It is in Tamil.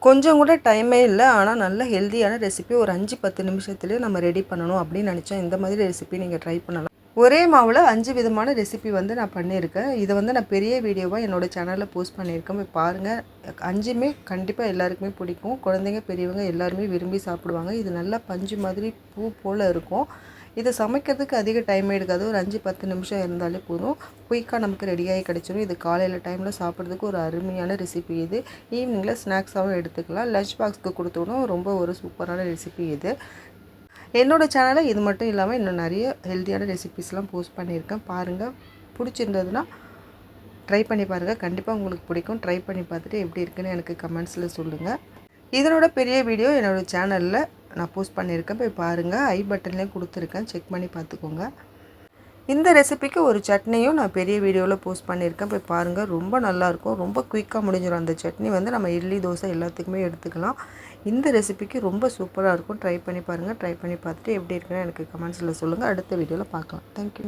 கொஞ்சம் கூட டைமே இல்லை, ஆனால் நல்ல ஹெல்த்தியான ரெசிபி ஒரு 5-10 நிமிஷத்துலேயே நம்ம ரெடி பண்ணணும் அப்படின்னு நினச்சா இந்த மாதிரி ரெசிபி நீங்கள் ட்ரை பண்ணலாம். ஒரே மாவில் 5 விதமான ரெசிபி வந்து நான் பண்ணியிருக்கேன். இதை வந்து நான் பெரிய வீடியோவாக என்னோடய சேனலில் போஸ்ட் பண்ணியிருக்கேன். போய் பாருங்கள். 5மே கண்டிப்பாக எல்லாருக்குமே பிடிக்கும். குழந்தைங்க பெரியவங்க எல்லாருமே விரும்பி சாப்பிடுவாங்க. இது நல்லா பஞ்சு மாதிரி பூ போல் இருக்கும். இதை சமைக்கிறதுக்கு அதிக டைம் எடுக்காது. ஒரு 5-10 நிமிஷம் இருந்தாலே போதும். குயிக்காக நமக்கு ரெடியாகி கிடச்சிடும். இது காலையில் டைமில் சாப்பிட்றதுக்கு ஒரு அருமையான ரெசிபி இது. ஈவினிங்கில் ஸ்நாக்ஸாகவும் எடுத்துக்கலாம். லஞ்ச் பாக்ஸ்க்கு கொடுத்தோன்னா ரொம்ப ஒரு சூப்பரான ரெசிபி இது. என்னோடய சேனலில் இது மட்டும் இல்லாமல் இன்னும் நிறைய ஹெல்த்தியான ரெசிபிஸ்லாம் போஸ்ட் பண்ணியிருக்கேன். பாருங்கள். பிடிச்சிருந்ததுன்னா ட்ரை பண்ணி பாருங்கள். கண்டிப்பாக உங்களுக்கு பிடிக்கும். ட்ரை பண்ணி பார்த்துட்டு எப்படி இருக்குன்னு எனக்கு கமெண்ட்ஸில் சொல்லுங்கள். இதனோட பெரிய வீடியோ என்னோடய சேனலில் நான் போஸ்ட் பண்ணியிருக்கேன். போய் பாருங்கள். ஐ பட்டன்லேயே கொடுத்துருக்கேன். செக் பண்ணி பார்த்துக்கோங்க. இந்த ரெசிபிக்கு ஒரு சட்னியும் நான் பெரிய வீடியோவில் போஸ்ட் பண்ணியிருக்கேன். போய் பாருங்கள். ரொம்ப நல்லாயிருக்கும். ரொம்ப குயிக்காக முடிஞ்சிடும். அந்த சட்னி வந்து நம்ம இட்லி, தோசை எல்லாத்துக்குமே எடுத்துக்கலாம். இந்த ரெசிபிக்கு ரொம்ப சூப்பராக இருக்கும். ட்ரை பண்ணி பாருங்கள். ட்ரை பண்ணி பார்த்துட்டு எப்படி இருக்குன்னு எனக்கு கமெண்ட்ஸில் சொல்லுங்கள். அடுத்த வீடியோவில் பார்க்கலாம். தேங்க்யூ.